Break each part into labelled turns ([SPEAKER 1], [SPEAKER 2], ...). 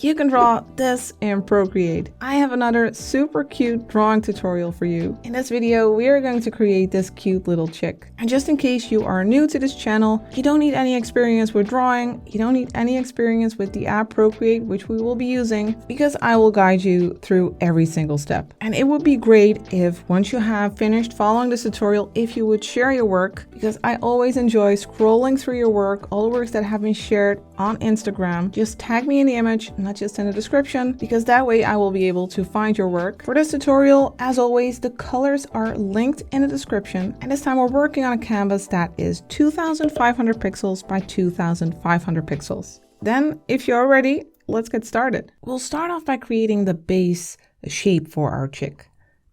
[SPEAKER 1] you can draw this in Procreate. I have another super cute drawing tutorial for you. In this video, we are going to create this cute little chick. And just in case you are new to this channel, you don't need any experience with drawing, you don't need any experience with the app Procreate, which we will be using, because I will guide you through every single step. And it would be great if once you have finished following this tutorial, if you would share your work, because I always enjoy scrolling through your work, all the works that have been shared on Instagram. Just tag me in the image, not just in the description, because that way I will be able to find your work. For this tutorial, as always, the colors are linked in the description. And this time we're working on a canvas that is 2500 pixels by 2500 pixels. Then, if you're ready, let's get started. We'll start off by creating the base shape for our chick.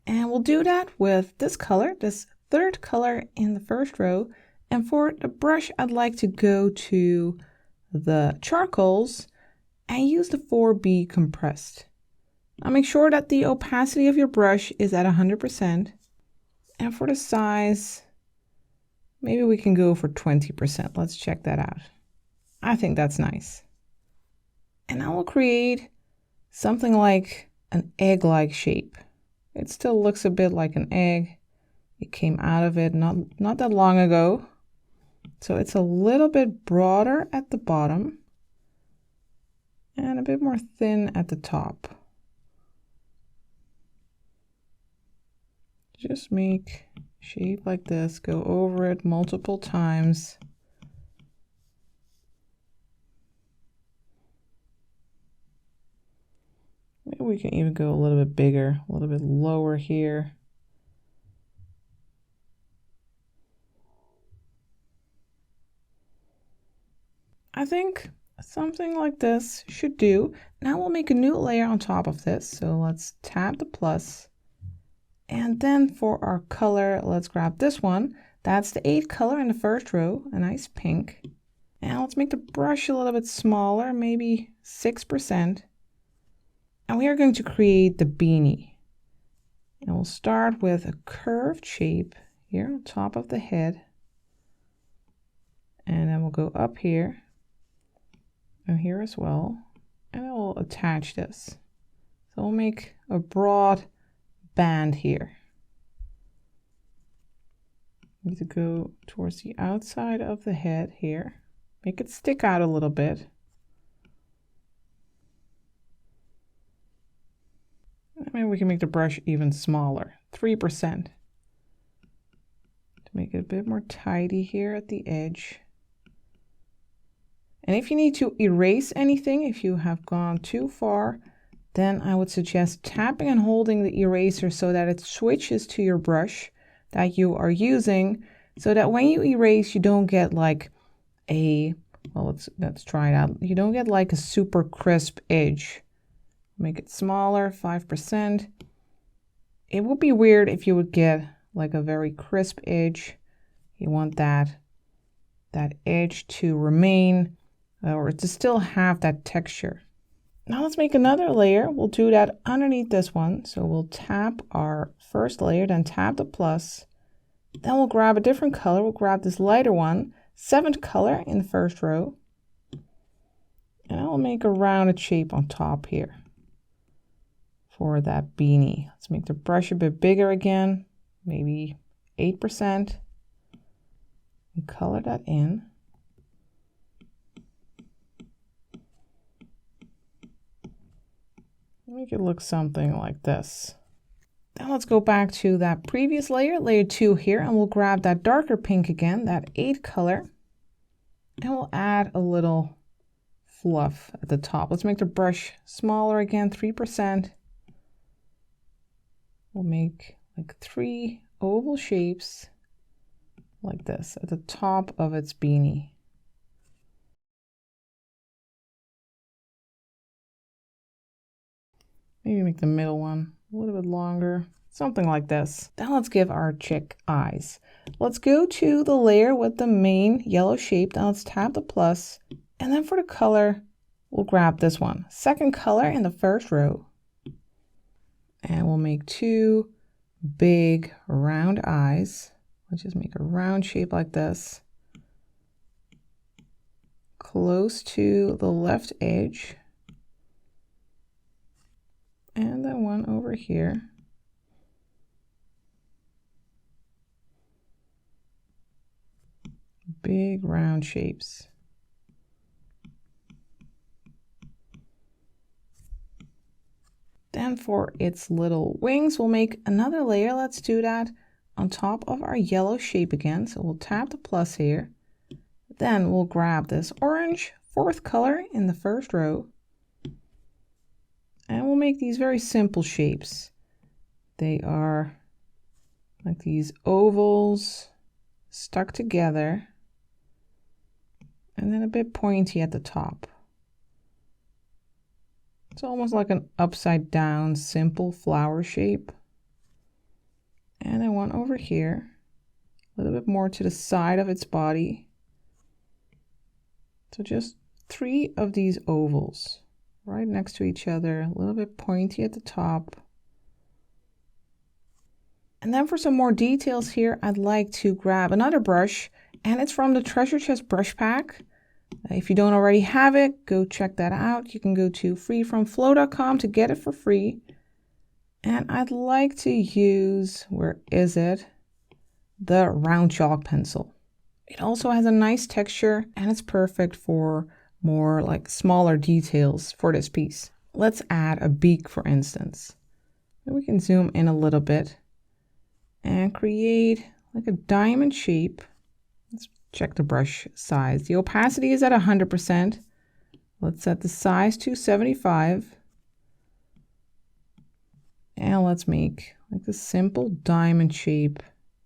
[SPEAKER 1] And we'll do that with this color, this third color in the first row. And for the brush, I'd like to go to the charcoals and use the 4B compressed. Now make sure that the opacity of your brush is at 100%. And for the size, maybe we can go for 20%. Let's check that out. I think that's nice. And I will create something like an egg-like shape. It still looks a bit like an egg. It came out of it not that long ago. So it's a little bit broader at the bottom and a bit more thin at the top. Just make a shape like this, go over it multiple times. Maybe we can even go a little bit bigger, a little bit lower here. I think something like this should do. Now we'll make a new layer on top of this. So let's tap the plus. And then for our color, let's grab this one. That's the 8th color in the first row, a nice pink. And let's make the brush a little bit smaller, maybe 6%. And we are going to create the beanie. And we'll start with a curved shape here on top of the head. And then we'll go up here. And here as well, and it will attach this. So we'll make a broad band here. Need to go towards the outside of the head here. Make it stick out a little bit. Maybe we can make the brush even smaller, 3%. To make it a bit more tidy here at the edge. And if you need to erase anything, if you have gone too far, then I would suggest tapping and holding the eraser so that it switches to your brush that you are using, so that when you erase, you don't get like a, well, let's try it out. You don't get like a super crisp edge. Make it smaller, 5%. It would be weird if you would get like a very crisp edge. You want that edge to remain, or to still have that texture. Now let's make another layer. We'll do that underneath this one. So we'll tap our first layer, then tap the plus. Then we'll grab a different color. We'll grab this lighter one, 7th color in the first row. And I will make a rounded shape on top here for that beanie. Let's make the brush a bit bigger again, maybe 8%. And color that in. Make it look something like this. Then let's go back to that previous layer, layer 2 here, and we'll grab that darker pink again, that 8th color, and we'll add a little fluff at the top. Let's make the brush smaller again, 3%. We'll make like 3 oval shapes like this at the top of its beanie. Maybe make the middle one a little bit longer, something like this. Then let's give our chick eyes. Let's go to the layer with the main yellow shape. Now let's tap the plus. And then for the color, we'll grab this one, 2nd color in the first row. And we'll make 2 big round eyes. Let's just make a round shape like this. Close to the left edge. one over here. Big round shapes. Then for its little wings, we'll make another layer. Let's do that on top of our yellow shape again. So we'll tap the plus here. Then we'll grab this orange fourth color in the first row. And we'll make these very simple shapes. They are like these ovals stuck together and then a bit pointy at the top. It's almost like an upside down simple flower shape. And then one over here, a little bit more to the side of its body. So just 3 of these ovals right next to each other, a little bit pointy at the top. And then for some more details here, I'd like to grab another brush, and it's from the Treasure Chest brush pack. If you don't already have it, go check that out. You can go to freefromflow.com to get it for free. And I'd like to use, where is it? The round chalk pencil. It also has a nice texture and it's perfect for more like smaller details for this piece. Let's add a beak, for instance. And we can zoom in a little bit and create like a diamond shape. Let's check the brush size. The opacity is at 100%. Let's set the size to 75. And let's make like a simple diamond shape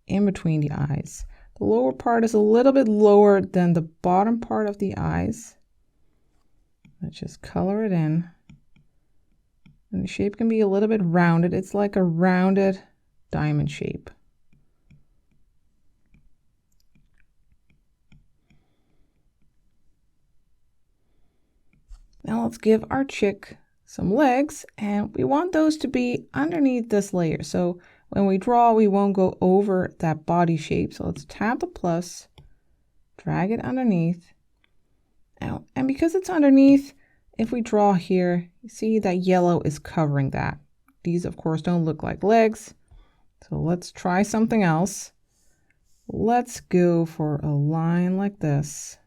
[SPEAKER 1] in between the eyes. The lower part is a little bit lower than the bottom part of the eyes. Let's just color it in. And the shape can be a little bit rounded. It's like a rounded diamond shape. Now let's give our chick some legs, and we want those to be underneath this layer. So when we draw, we won't go over that body shape. So let's tap the plus, drag it underneath. Now, and because it's underneath, if we draw here, you see that yellow is covering that. These, of course, don't look like legs. So let's try something else. Let's go for a line like this.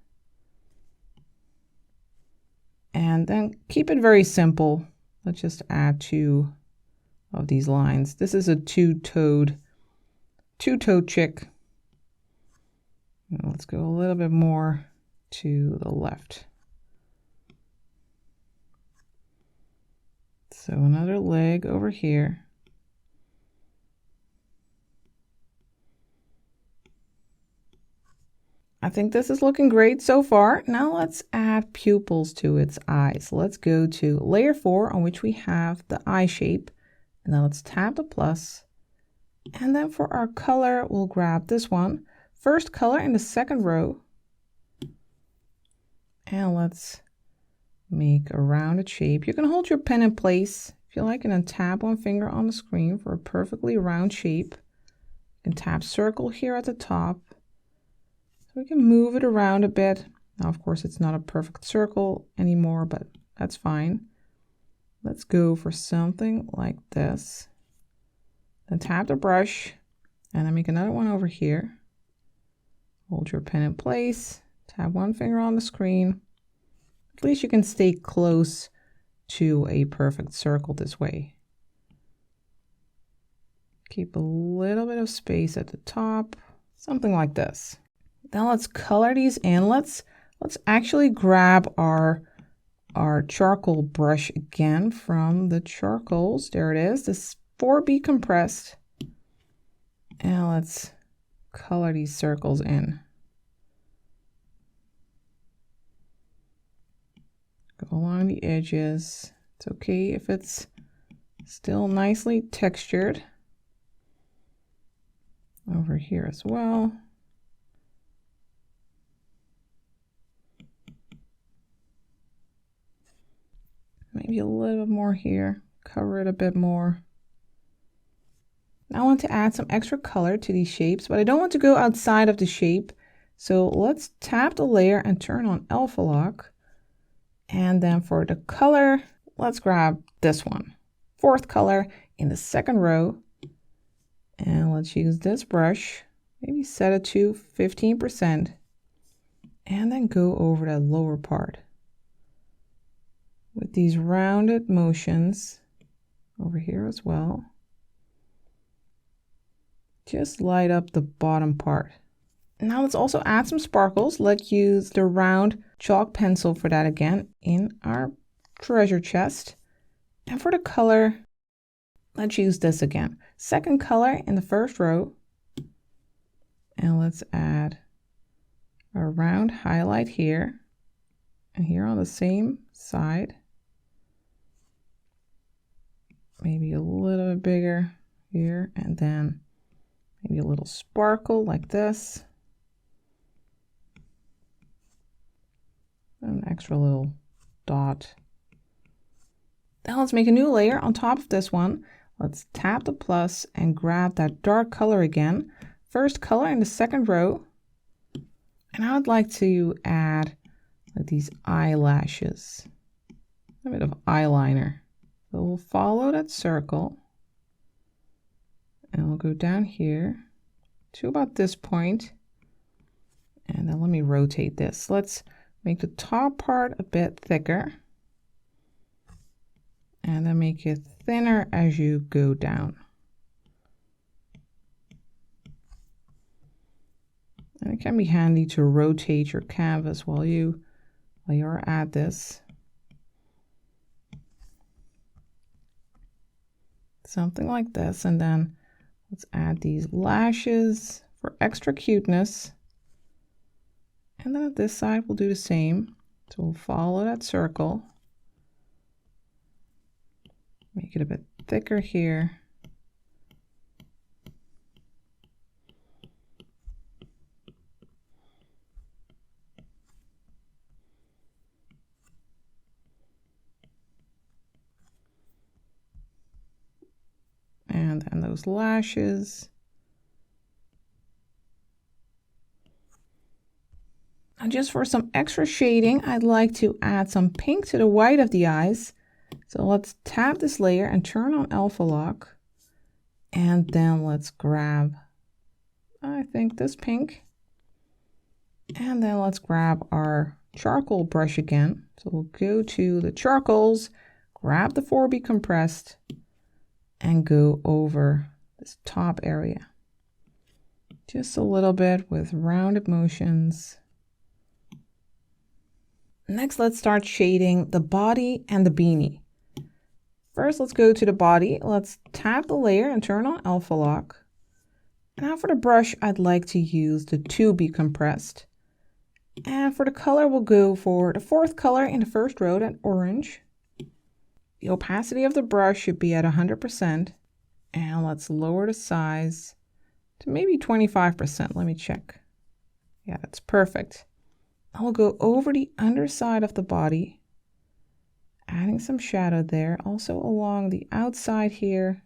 [SPEAKER 1] And then keep it very simple. Let's just add 2 of these lines. This is a two-toed chick. Let's go a little bit more to the left. So another leg over here. I think this is looking great so far. Now let's add pupils to its eyes. Let's go to layer 4, on which we have the eye shape. And then let's tap the plus. And then for our color, we'll grab this one. First color in the second row. And let's make a rounded shape. You can hold your pen in place if you like, and then tap one finger on the screen for a perfectly round shape. You can tap circle here at the top. So we can move it around a bit. Now, of course, it's not a perfect circle anymore, but that's fine. Let's go for something like this. Then tap the brush and then make another one over here. Hold your pen in place, tap one finger on the screen. At least you can stay close to a perfect circle this way. Keep a little bit of space at the top, something like this. Now let's color these in. Let's actually grab our charcoal brush again from the charcoals. There it is, this 4B compressed. And let's color these circles in. Go along the edges. It's okay if it's still nicely textured. Over here as well. Maybe a little bit more here, cover it a bit more. Now I want to add some extra color to these shapes, but I don't want to go outside of the shape. So let's tap the layer and turn on alpha lock. And then for the color, let's grab this one. fourth color in the second row. And let's use this brush, maybe set it to 15%, and then go over that lower part with these rounded motions over here as well. Just light up the bottom part. Now let's also add some sparkles. Let's use the round chalk pencil for that again in our treasure chest. And for the color, let's use this again. Second color in the first row. And let's add a round highlight here and here on the same side. Maybe a little bit bigger here, and then maybe a little sparkle like this. An extra little dot. Then let's make a new layer on top of this one. Let's tap the plus and grab that dark color again. First color in the second row. And I would like to add these eyelashes, a bit of eyeliner. So we'll follow that circle and we'll go down here to about this point. And then let me rotate this. Let's make the top part a bit thicker and then make it thinner as you go down. And it can be handy to rotate your canvas while you're at this. Something like this, and then let's add these lashes for extra cuteness. And then at this side we'll do the same. So we'll follow that circle. Make it a bit thicker here. And then those lashes. And just for some extra shading, I'd like to add some pink to the white of the eyes. So let's tap this layer and turn on alpha lock. And then let's grab, I think, this pink. And then let's grab our charcoal brush again. So we'll go to the charcoals, grab the 4B compressed, and go over this top area. Just a little bit with rounded motions. Next, let's start shading the body and the beanie. First, let's go to the body. Let's tap the layer and turn on alpha lock. And now for the brush, I'd like to use the 2B compressed. And for the color, we'll go for the fourth color in the first row, that orange. The opacity of the brush should be at 100%. And let's lower the size to maybe 25%. Let me check. Yeah, that's perfect. I'll go over the underside of the body, adding some shadow there. Also along the outside here,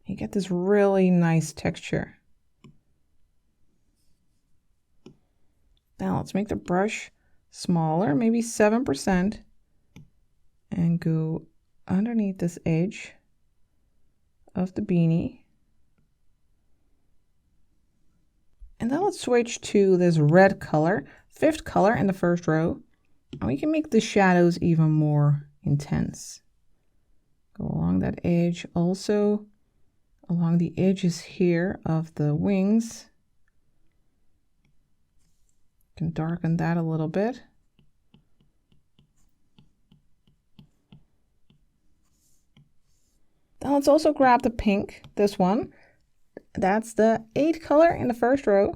[SPEAKER 1] you get this really nice texture. Now let's make the brush smaller, maybe 7%. And go underneath this edge of the beanie. And then let's switch to this red color, fifth color in the first row. And we can make the shadows even more intense. Go along that edge, also along the edges here of the wings. You can darken that a little bit. Now let's also grab the pink, this one. That's the 8th color in the first row.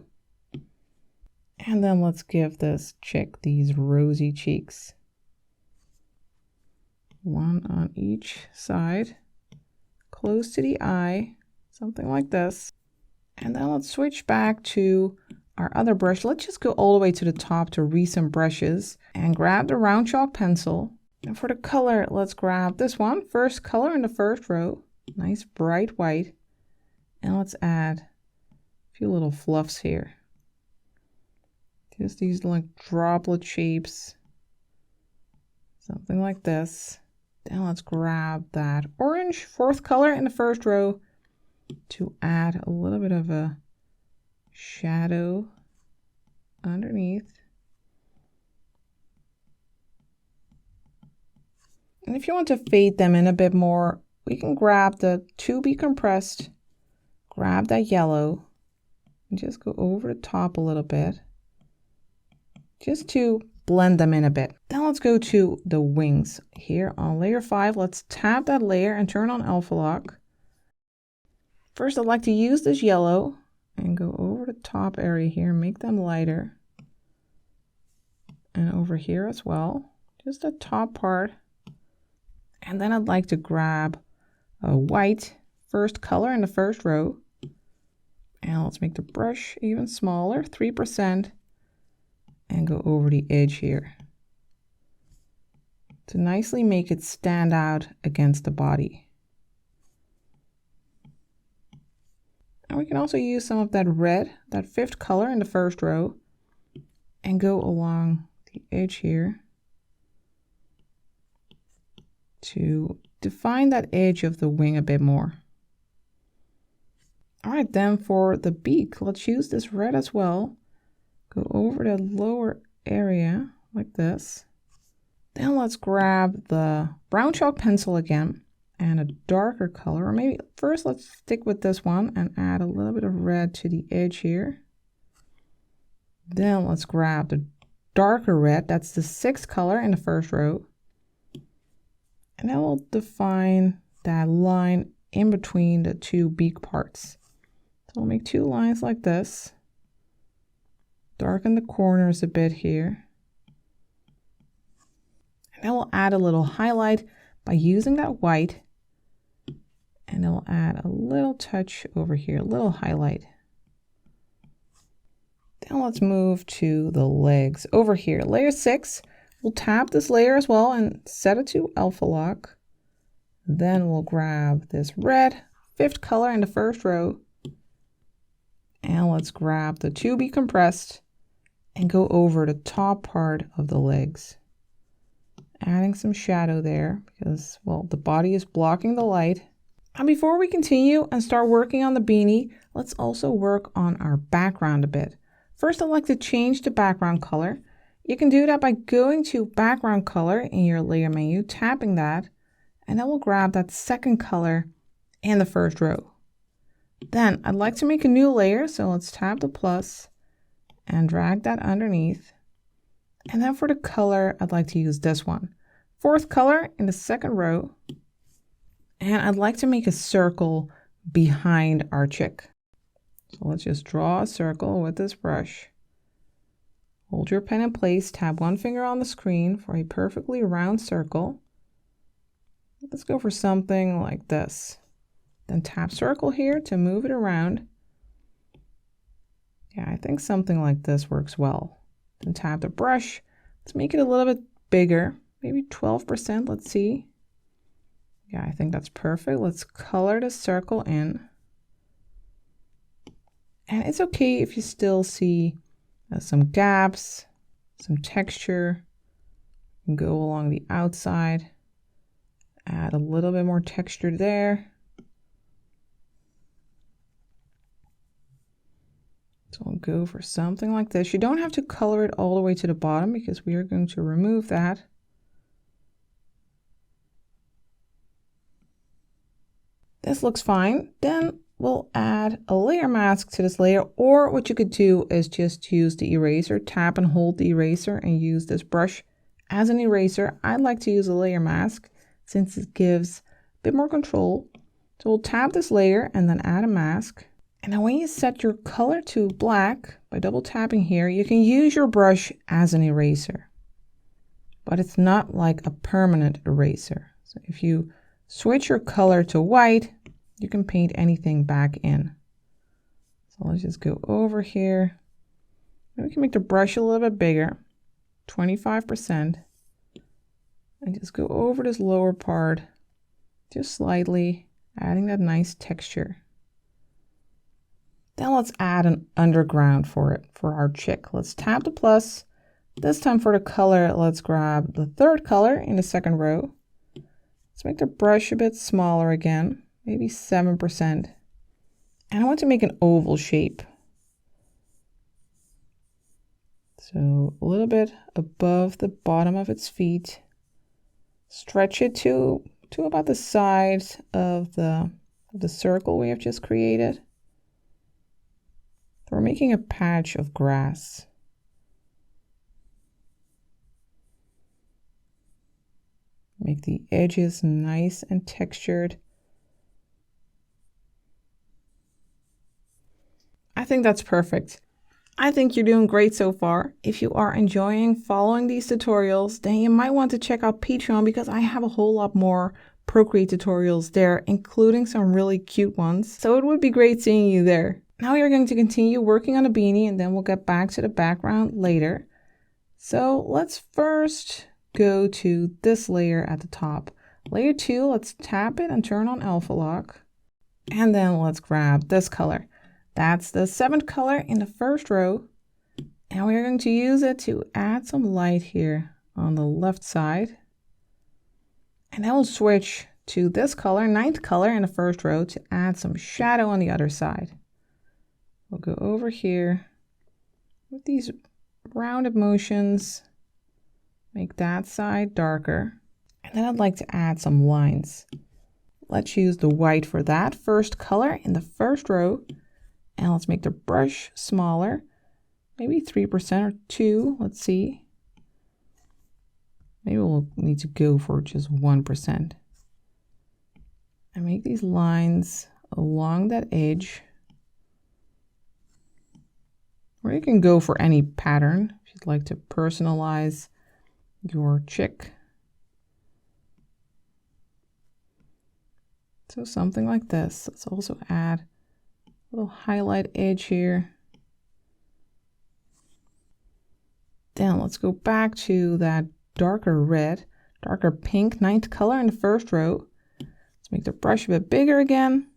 [SPEAKER 1] And then let's give this chick these rosy cheeks. One on each side, close to the eye, something like this. And then let's switch back to our other brush. Let's just go all the way to the top to recent brushes and grab the round chalk pencil. And for the color, let's grab this one, first color in the first row, nice bright white. And let's add a few little fluffs here. Just these like droplet shapes, something like this. Then let's grab that orange fourth color in the first row to add a little bit of a shadow underneath. And if you want to fade them in a bit more, we can grab the to be compressed, grab that yellow, and just go over the top a little bit, just to blend them in a bit. Then let's go to the wings. Here on layer 5, let's tap that layer and turn on alpha lock. First, I'd like to use this yellow and go over the top area here, make them lighter. And over here as well, just the top part. And then I'd like to grab a white first color in the first row. And let's make the brush even smaller, 3%, and go over the edge here to nicely make it stand out against the body. And we can also use some of that red, that fifth color in the first row, and go along the edge here to define that edge of the wing a bit more. All right, then for the beak, let's use this red as well. Go over the lower area like this. Then let's grab the brown chalk pencil again and a darker color, or maybe first let's stick with this one and add a little bit of red to the edge here. Then let's grab the darker red, that's the sixth color in the first row. And then we'll define that line in between the two beak parts. So we'll make two lines like this. Darken the corners a bit here. And then we'll add a little highlight by using that white. And then we'll add a little touch over here, a little highlight. Then let's move to the legs. Over here, layer 6. We'll tap this layer as well and set it to alpha lock. Then we'll grab this red, fifth color in the first row. And let's grab the to be compressed and go over the top part of the legs. Adding some shadow there because, well, the body is blocking the light. And before we continue and start working on the beanie, let's also work on our background a bit. First, I'd like to change the background color. You can do that by going to background color in your layer menu, tapping that, and then we'll grab that second color in the first row. Then I'd like to make a new layer, so let's tap the plus and drag that underneath. And then for the color, I'd like to use this one. Fourth color in the second row. And I'd like to make a circle behind our chick. So let's just draw a circle with this brush. Hold your pen in place, tap one finger on the screen for a perfectly round circle. Let's go for something like this. Then tap circle here to move it around. Yeah, I think something like this works well. Then tap the brush. Let's make it a little bit bigger, maybe 12%, let's see. Yeah, I think that's perfect. Let's color the circle in. And it's okay if you still see some gaps, some texture. You can go along the outside, add a little bit more texture there. So we'll go for something like this. You don't have to color it all the way to the bottom because we are going to remove that. This looks fine. Then we'll add a layer mask to this layer, or what you could do is just use the eraser, tap and hold the eraser and use this brush as an eraser. I like to use a layer mask since it gives a bit more control. So we'll tap this layer and then add a mask. And now when you set your color to black by double tapping here, you can use your brush as an eraser, but it's not like a permanent eraser. So if you switch your color to white, you can paint anything back in. So let's just go over here. And we can make the brush a little bit bigger, 25%. And just go over this lower part, just slightly, adding that nice texture. Then let's add an underground for it, for our chick. Let's tap the plus. This time for the color, let's grab the third color in the second row. Let's make the brush a bit smaller again, maybe 7%. And I want to make an oval shape. So a little bit above the bottom of its feet. Stretch it to about the size of the circle we have just created. We're making a patch of grass. Make the edges nice and textured. I think that's perfect. I think you're doing great so far. If you are enjoying following these tutorials, then you might want to check out Patreon because I have a whole lot more Procreate tutorials there, including some really cute ones. So it would be great seeing you there. Now we are going to continue working on a beanie and then we'll get back to the background later. So let's first go to this layer at the top. Layer 2, let's tap it and turn on alpha lock. And then let's grab this color. That's the 7th color in the first row. And we're going to use it to add some light here on the left side. And then we'll switch to this color, 9th color in the first row, to add some shadow on the other side. We'll go over here with these rounded motions, make that side darker. And then I'd like to add some lines. Let's use the white for that first color in the first row. And let's make the brush smaller, maybe 3% or 2, let's see. Maybe we'll need to go for just 1%. And make these lines along that edge. Or you can go for any pattern if you'd like to personalize your chick. So something like this. Let's also add a little highlight edge here. Then let's go back to that darker red, darker pink, 9th color in the first row. Let's make the brush a bit bigger again,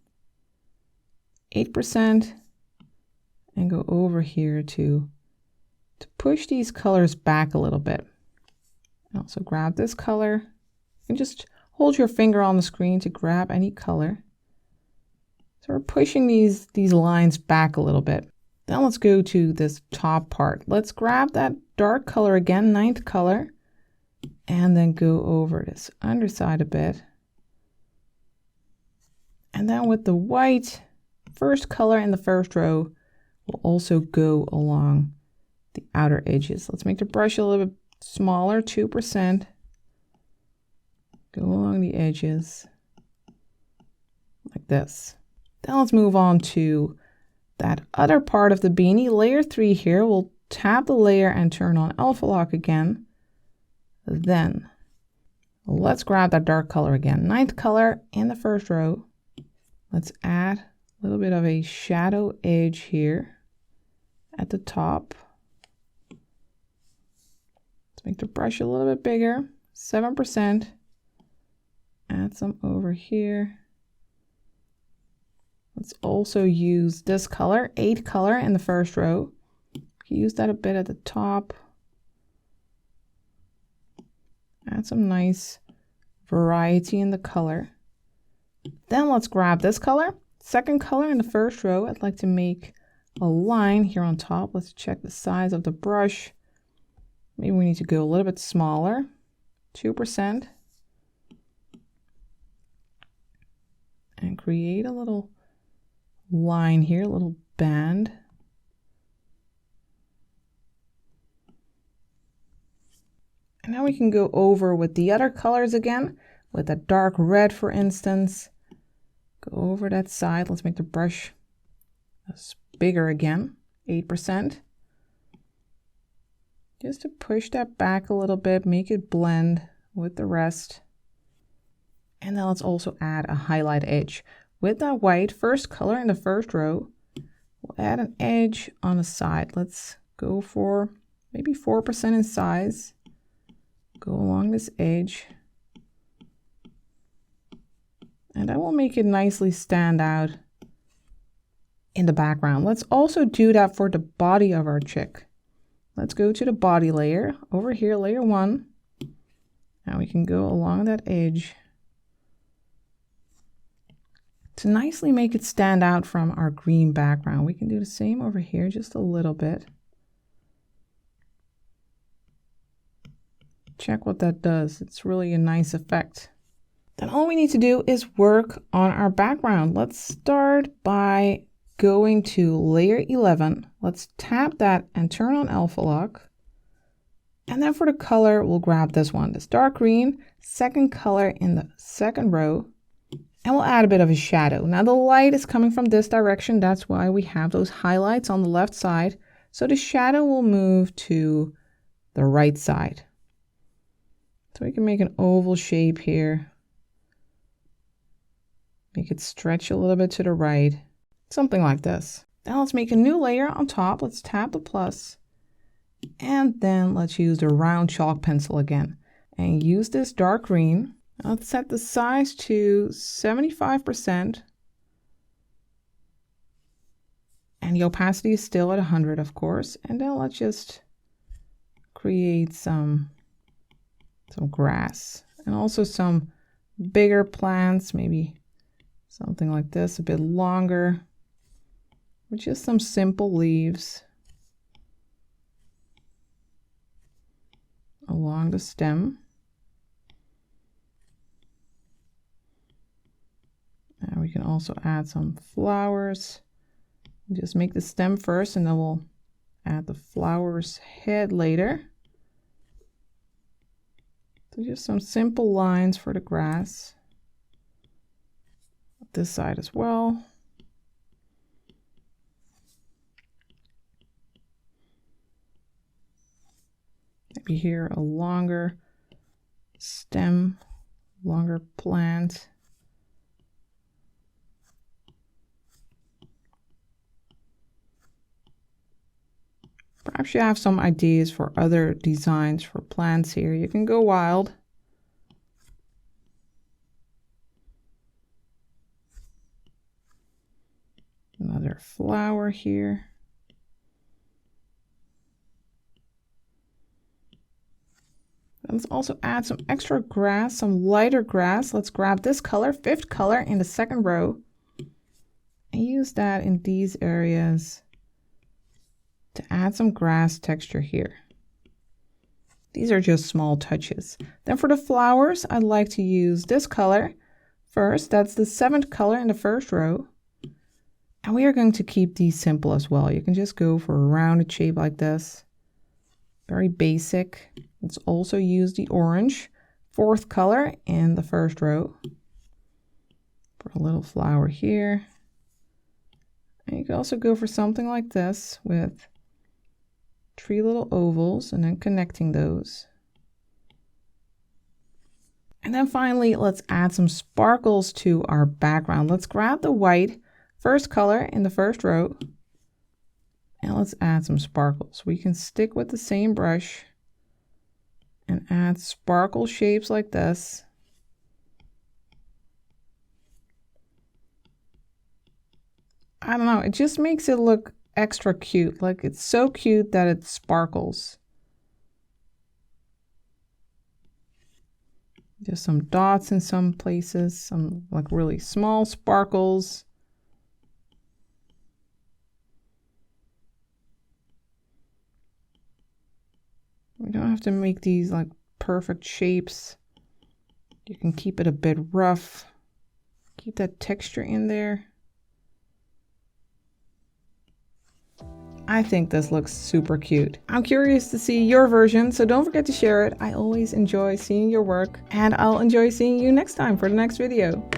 [SPEAKER 1] 8%, and go over here to push these colors back a little bit. And also grab this color. You can just hold your finger on the screen to grab any color. So we're pushing these lines back a little bit. Then let's go to this top part. Let's grab that dark color again, 9th color, and then go over this underside a bit. And then with the white first color in the first row, we'll also go along the outer edges. Let's make the brush a little bit smaller, 2%. Go along the edges like this. Then let's move on to that other part of the beanie, layer 3 here. We'll tap the layer and turn on alpha lock again. Then let's grab that dark color again, 9th color in the first row. Let's add a little bit of a shadow edge here at the top. Let's make the brush a little bit bigger, 7%. Add some over here. Let's also use this color, 8th color in the first row. Use that a bit at the top. Add some nice variety in the color. Then let's grab this color, 2nd color in the first row. I'd like to make a line here on top. Let's check the size of the brush. Maybe we need to go a little bit smaller, 2%. And create a little line here, a little band. And now we can go over with the other colors again, with a dark red, for instance. Go over that side. Let's make the brush bigger again, 8%. Just to push that back a little bit, make it blend with the rest. And then let's also add a highlight edge. With that white first color in the first row, we'll add an edge on the side. Let's go for maybe 4% in size. Go along this edge. And that will make it nicely stand out in the background. Let's also do that for the body of our chick. Let's go to the body layer. Over here, layer 1. Now we can go along that edge to nicely make it stand out from our green background. We can do the same over here, just a little bit. Check what that does. It's really a nice effect. Then all we need to do is work on our background. Let's start by going to layer 11. Let's tap that and turn on alpha lock. And then for the color, we'll grab this one, this dark green, second color in the second row, and we'll add a bit of a shadow. Now the light is coming from this direction. That's why we have those highlights on the left side. So the shadow will move to the right side. So we can make an oval shape here. Make it stretch a little bit to the right, something like this. Now let's make a new layer on top. Let's tap the plus, and then let's use the round chalk pencil again and use this dark green. Let's set the size to 75%, and the opacity is still at 100, of course. And then let's just create some grass and also some bigger plants, maybe something like this, a bit longer, with just some simple leaves along the stem. And we can also add some flowers. Just make the stem first, and then we'll add the flower's head later. So just some simple lines for the grass. This side as well. Maybe here a longer stem, longer plant. Perhaps you have some ideas for other designs for plants here. You can go wild. Another flower here. Let's also add some extra grass, some lighter grass. Let's grab this color, fifth color in the second row, and use that in these areas to add some grass texture here. These are just small touches. Then for the flowers, I'd like to use this color first. That's the seventh color in the first row. And we are going to keep these simple as well. You can just go for a rounded shape like this. Very basic. Let's also use the orange, fourth color in the first row. Put a little flower here. And you can also go for something like this with 3 little ovals and then connecting those. And then finally, let's add some sparkles to our background. Let's grab the white, first color in the first row, and let's add some sparkles. We can stick with the same brush and add sparkle shapes like this. I don't know, it just makes it look extra cute. Like, it's so cute that it sparkles. Just some dots in some places, some like really small sparkles. We don't have to make these like perfect shapes. You can keep it a bit rough. Keep that texture in there. I think this looks super cute. I'm curious to see your version, so don't forget to share it. I always enjoy seeing your work, and I'll enjoy seeing you next time for the next video.